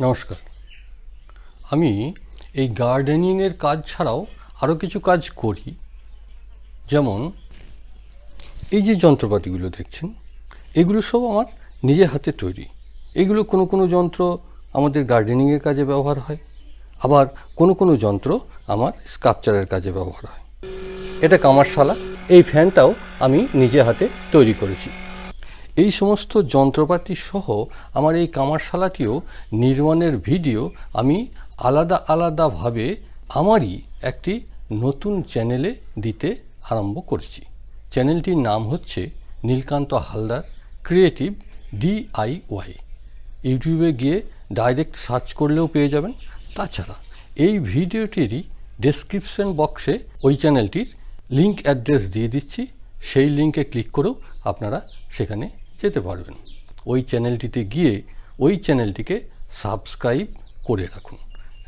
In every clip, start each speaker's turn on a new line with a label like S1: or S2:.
S1: নমস্কার। আমি এই গার্ডেনিংয়ের কাজ ছাড়াও আরও কিছু কাজ করি। যেমন এই যে যন্ত্রপাতিগুলো দেখছেন, এগুলো সব আমার নিজের হাতে তৈরি। এগুলো কোনো কোনো যন্ত্র আমাদের গার্ডেনিংয়ের কাজে ব্যবহার হয়, আবার কোনো কোনো যন্ত্র আমার স্কাল্পচারের কাজে ব্যবহার হয়। এটা কামারশালা। এই ফ্যানটাও আমি নিজে হাতে তৈরি করেছি। এই সমস্ত যন্ত্রপাতি সহ আমার এই কামারশালাটিও নির্মাণের ভিডিও আমি আলাদা আলাদাভাবে আমারই একটি নতুন চ্যানেলে দিতে আরম্ভ করেছি। চ্যানেলটির নাম হচ্ছে নীলকান্ত হালদার ক্রিয়েটিভ DIY। ইউটিউবে গিয়ে ডাইরেক্ট সার্চ করলেও পেয়ে যাবেন। তাছাড়া এই ভিডিওটিরই ডেসক্রিপশন বক্সে ওই চ্যানেলটির লিঙ্ক অ্যাড্রেস দিয়ে দিচ্ছি। সেই লিঙ্কে ক্লিক করেও আপনারা সেখানে যেতে পারবেন। ওই চ্যানেলটিতে গিয়ে ওই চ্যানেলটিকে সাবস্ক্রাইব করে রাখুন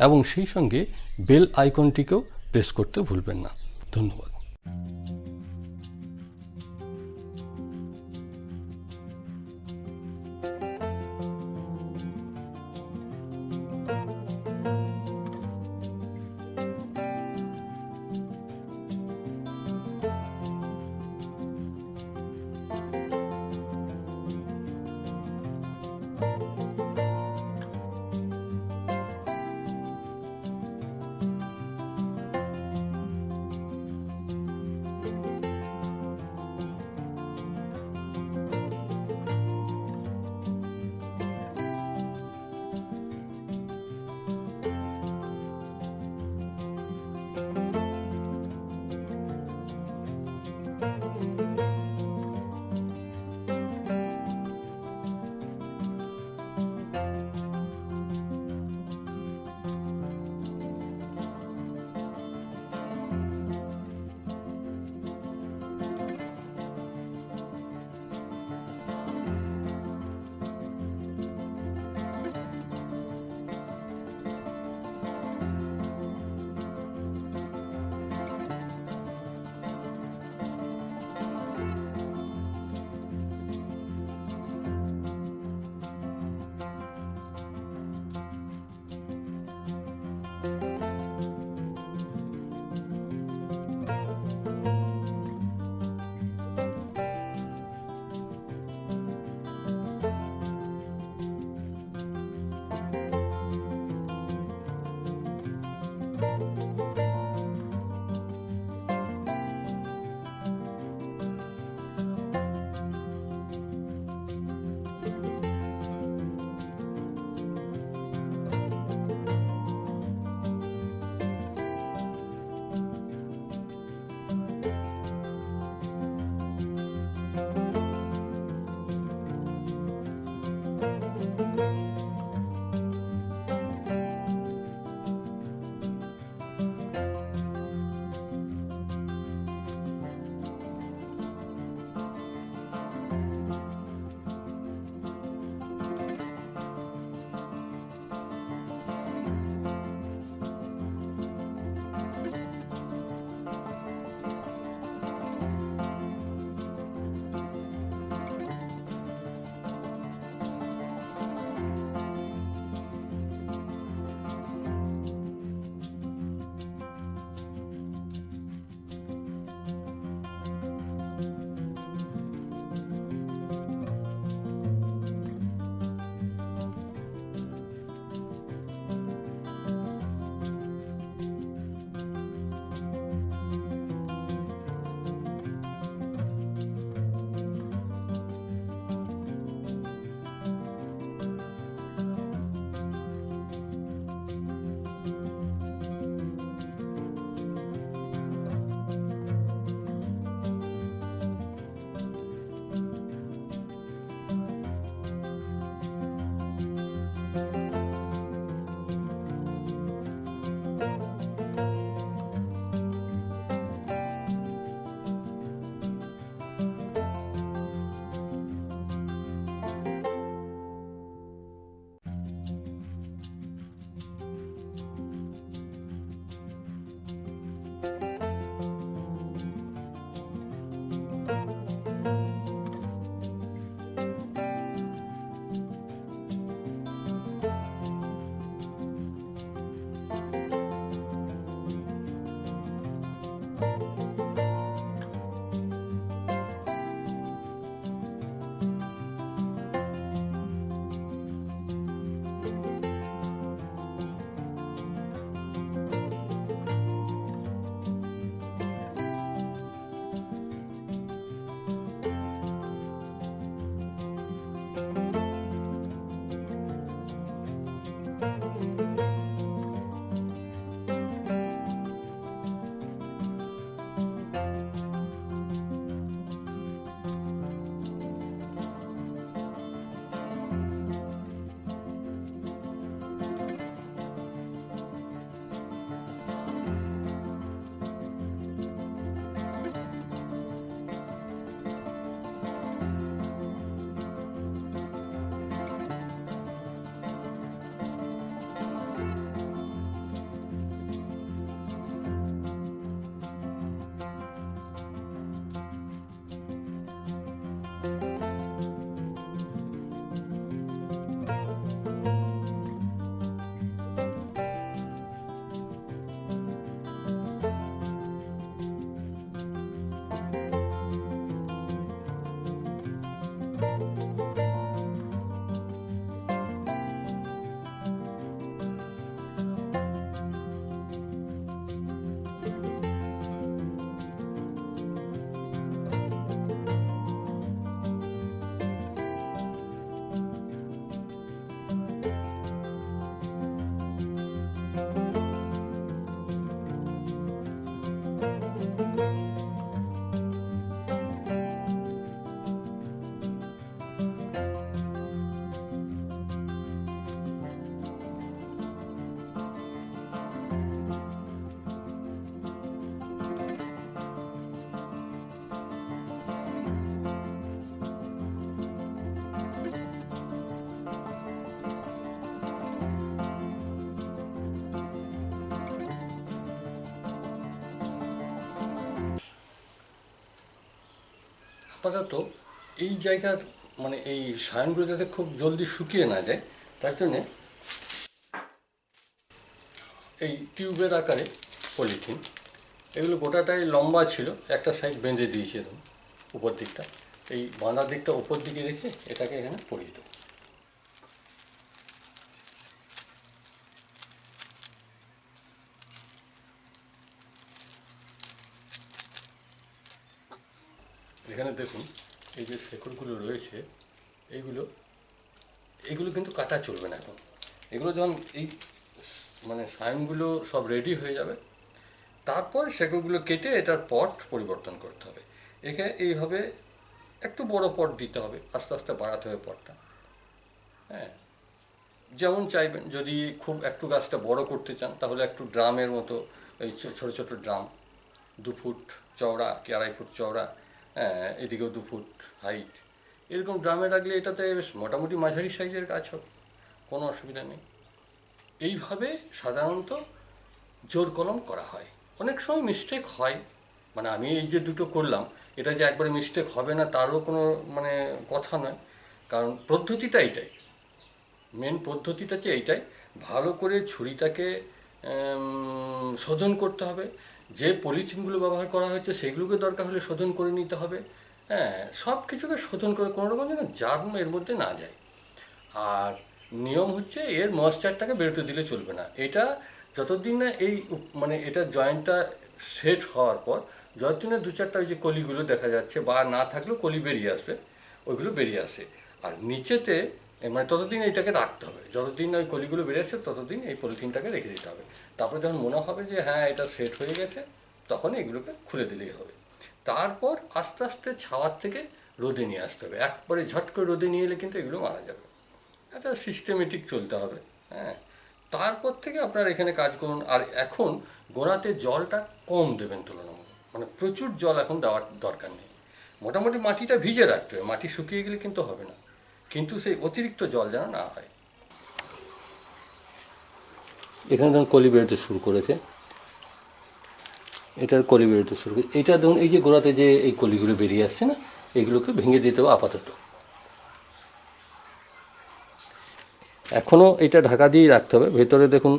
S1: এবং সেই সঙ্গে বেল আইকনটিকেও প্রেস করতে ভুলবেন না। ধন্যবাদ। আপাতত এই জায়গার মানে এই সায়নগুলো যাতে খুব জলদি শুকিয়ে না যায় তার জন্যে এই টিউবের আকারে পলিথিন, এগুলো গোটাটাই লম্বা ছিল, একটা সাইড বেঁধে দিয়েছি এরকম উপর দিকটা, এই বাঁধা দিকটা উপর দিকে রেখে এটাকে এখানে পরিয়ে দেবো। এখানে দেখুন এই যে শেকড়গুলো রয়েছে এইগুলো কিন্তু কাটা চলবে না এখন। এগুলো যখন এই মানে সায়নগুলো সব রেডি হয়ে যাবে তারপর শেকড়গুলো কেটে এটার পট পরিবর্তন করতে হবে। এখানে এইভাবে একটু বড় পট দিতে হবে, আস্তে আস্তে বাড়াতে হবে পটটা। হ্যাঁ, যেমন চাইবেন, যদি খুব একটু গাছটা বড় করতে চান তাহলে একটু ড্রামের মতো এই ছোটো ছোটো ড্রাম 2 ফুট চওড়া কি 2.5 ফুট চওড়া, হ্যাঁ এদিকেও 2 ফুট হাইট, এরকম ড্রামে রাখলে এটাতে বেশ মোটামুটি মাঝারি সাইজের গাছ হবে, কোনো অসুবিধা নেই। এইভাবে সাধারণত জোর কলম করা হয়। অনেক সময় মিস্টেক হয়, মানে আমি এই যে দুটো করলাম এটা যে একবারে মিস্টেক হবে না তারও কোনো মানে কথা নয়, কারণ পদ্ধতিটা এইটাই, মেন পদ্ধতিটা হচ্ছে এইটাই। ভালো করে ছুরিটাকে শোধন করতে হবে, যে পলিথিনগুলো ব্যবহার করা হয়েছে সেগুলোকে দরকার হলে শোধন করে নিতে হবে। হ্যাঁ, সব কিছুকে শোধন করে কোনো রকম যেন জার্ম এর মধ্যে না যায়। আর নিয়ম হচ্ছে এর ময়েশ্চারটাকে বেরোতে দিলে চলবে না। এটা যতদিন না এই মানে এটা জয়েন্টটা সেট হওয়ার পর যতদিন না 2-4টা ওই যে কলিগুলো দেখা যাচ্ছে বা না থাকলেও কলি বেরিয়ে আসবে, ওইগুলো বেরিয়ে আসে। আর নিচেতে মানে ততদিন এইটাকে রাখতে হবে, যতদিন ওই কলিগুলো বেরিয়ে আসছে ততদিন এই পলিথিনটাকে রেখে দিতে হবে। তারপর যখন মনে হবে যে হ্যাঁ এটা সেট হয়ে গেছে তখন এগুলোকে খুলে দিলেই হবে। তারপর আস্তে আস্তে ছাওয়ার থেকে রোদে নিয়ে আসতে হবে, একবারে ঝট করে রোদে নিয়ে এলে কিন্তু এগুলো মারা যাবে। এটা সিস্টেমেটিক চলতে হবে। হ্যাঁ, তারপর থেকে আপনারা এখানে কাজ করুন। আর এখন গোড়াতে জলটা কম দেবেন তুলনামূলক, মানে প্রচুর জল এখন দেওয়ার দরকার নেই। মোটামুটি মাটিটা ভিজে রাখতে হবে, মাটি শুকিয়ে গেলে কিন্তু হবে না, কিন্তু সেই অতিরিক্ত জল যেন না হয়। এখানে ধরুন কলি বেরোতে শুরু করেছে, এটার কলি বেরোতে শুরু করেছে, এটা ধরুন এই যে গোড়াতে যে এই কলিগুলো বেরিয়ে আসছে না, এগুলোকে ভেঙে দিতে হবে আপাতত। এখনও এটা ঢাকা দিয়েই রাখতে হবে। ভেতরে দেখুন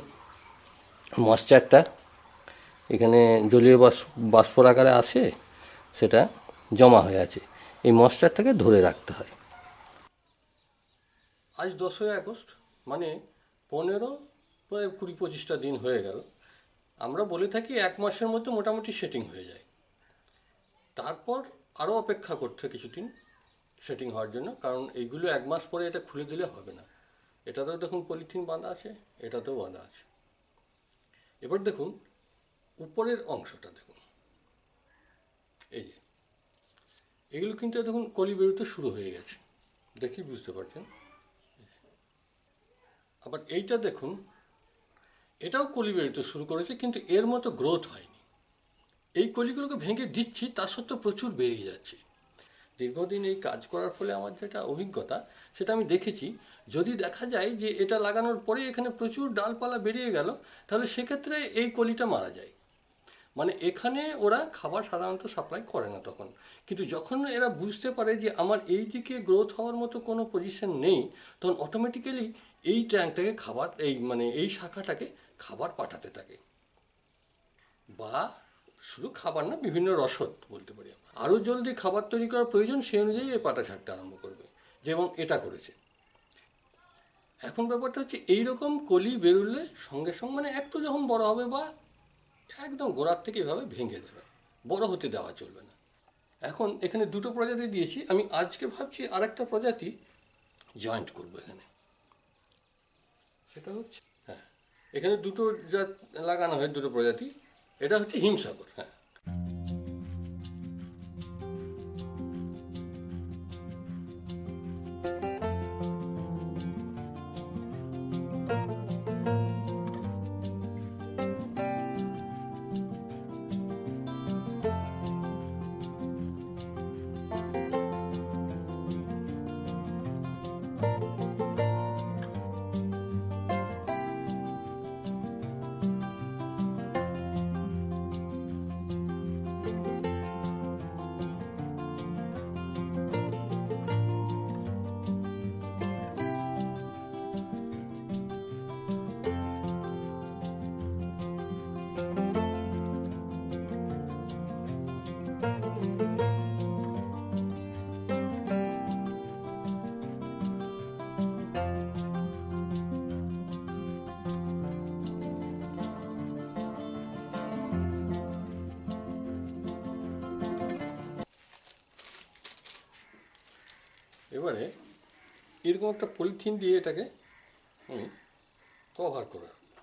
S1: ময়েশ্চারটা এখানে জলীয় বাষ্পর আকারে আছে, সেটা জমা হয়ে আছে, এই ময়েশ্চারটাকে ধরে রাখতে হয়। আজ 10ই আগস্ট, মানে 15 প্রায় 20-25টা দিন হয়ে গেল। আমরা বলে থাকি 1 মাসের মধ্যে মোটামুটি সেটিং হয়ে যায়। তারপর আরও অপেক্ষা করতে কিছুদিন সেটিং হওয়ার জন্য, কারণ এইগুলো 1 মাস পরে এটা খুলে দিলে হবে না। এটাতেও দেখুন পলিথিন বাঁধা আছে, এটাতেও বাঁধা আছে। এবার দেখুন উপরের অংশটা দেখুন, এই যে এগুলো কিন্তু দেখুন কলি বেরোতে শুরু হয়ে গেছে, দেখি বুঝতে পারছেন। আবার এইটা দেখুন, এটাও কলি বেরোতে শুরু করেছে কিন্তু এর মতো গ্রোথ হয়নি। এই কলিগুলোকে ভেঙে দিচ্ছি, তা সত্ত্বেও প্রচুর বেরিয়ে যাচ্ছে। দীর্ঘদিন এই কাজ করার ফলে আমার যেটা অভিজ্ঞতা সেটা আমি দেখেছি, যদি দেখা যায় যে এটা লাগানোর পরে এখানে প্রচুর ডালপালা বেরিয়ে গেল তাহলে সেক্ষেত্রে এই কলিটা মারা যায়। মানে এখানে ওরা খাবার সাধারণত সাপ্লাই করে না তখন, কিন্তু যখন এরা বুঝতে পারে যে আমার এই দিকে গ্রোথ হওয়ার মতো কোনো পজিশন নেই, তখন অটোমেটিক্যালি এই ট্যাঙ্কটাকে খাবার এই মানে এই শাখাটাকে খাবার পাঠাতে থাকে। বা শুধু খাবার না, বিভিন্ন রসদ বলতে পারি। আরও জলদি খাবার তৈরি করার প্রয়োজন সেই অনুযায়ী এই পাতা ছাড়তে আরম্ভ করবে, যেমন এটা করেছে। এখন ব্যাপারটা হচ্ছে এইরকম কলি বেরোলে সঙ্গে সঙ্গে মানে একটু যখন বড় হবে বা একদম গোড়ার থেকে এভাবে ভেঙে দেবে, বড় হতে দেওয়া চলবে না। এখন এখানে 2টো প্রজাতি দিয়েছি, আমি আজকে ভাবছি আরেকটা প্রজাতি জয়েন্ট করবো এখানে। সেটা হচ্ছে হ্যাঁ, এখানে 2টো জাত লাগানো হয়, 2টো প্রজাতি। এটা হচ্ছে হিমসাগর। হ্যাঁ, এবারে এরকম একটা পলিথিন দিয়ে এটাকে আমি কভার করে রাখবো।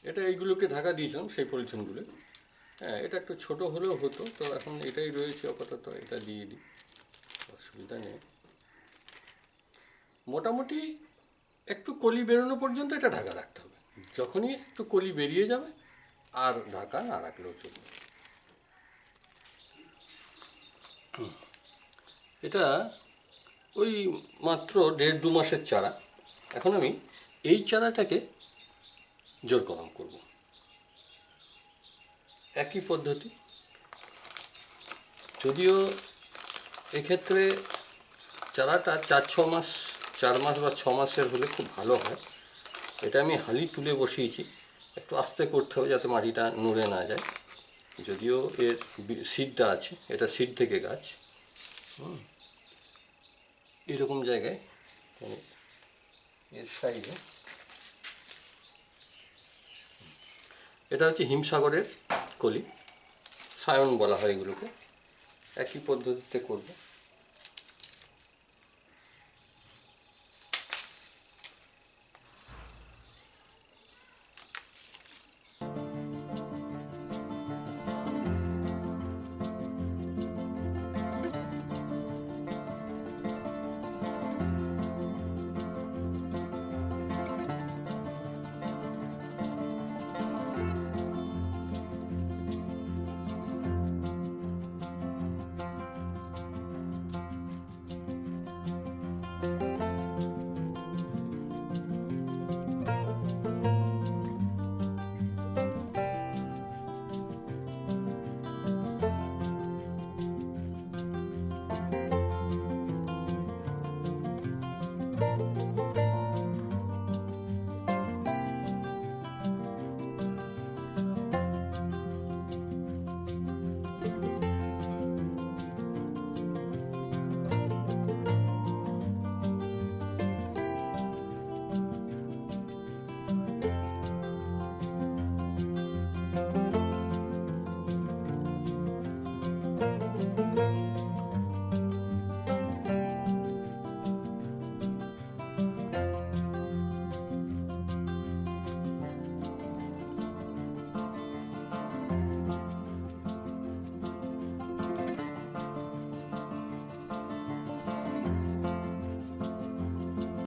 S1: এটা এইগুলোকে ঢাকা দিয়েছিলাম সেই পলিথিনগুলো। হ্যাঁ, এটা একটু ছোট হলেও হতো, তো এখন এটাই রয়েছে আপাতত, এটা দিয়ে দিই, অসুবিধা নেই। মোটামুটি একটু কলি বেরোনো পর্যন্ত এটা ঢাকা রাখতে হবে। যখনই একটু কলি বেরিয়ে যাবে আর ঢাকা না রাখলেও চলবে। এটা ওই মাত্র 1.5-2 মাসের চারা। এখন আমি এই চারাটাকে জোর কদম করব। একই পদ্ধতি, যদিও এক্ষেত্রে চারাটা 4 মাস বা 6 মাসের হলে খুব ভালো হয়। এটা আমি হালি তুলে বসিয়েছি, একটু আস্তে করতে হবে যাতে মাটিটা নড়ে না যায়। যদিও এর সিডটা আছে, এটা সিড থেকে গাছ। এরকম জায়গায় এর সাইডে, এটা হচ্ছে হিমসাগরের কলি, সায়ন বলা হয় এগুলোকে। একই পদ্ধতিতে করব।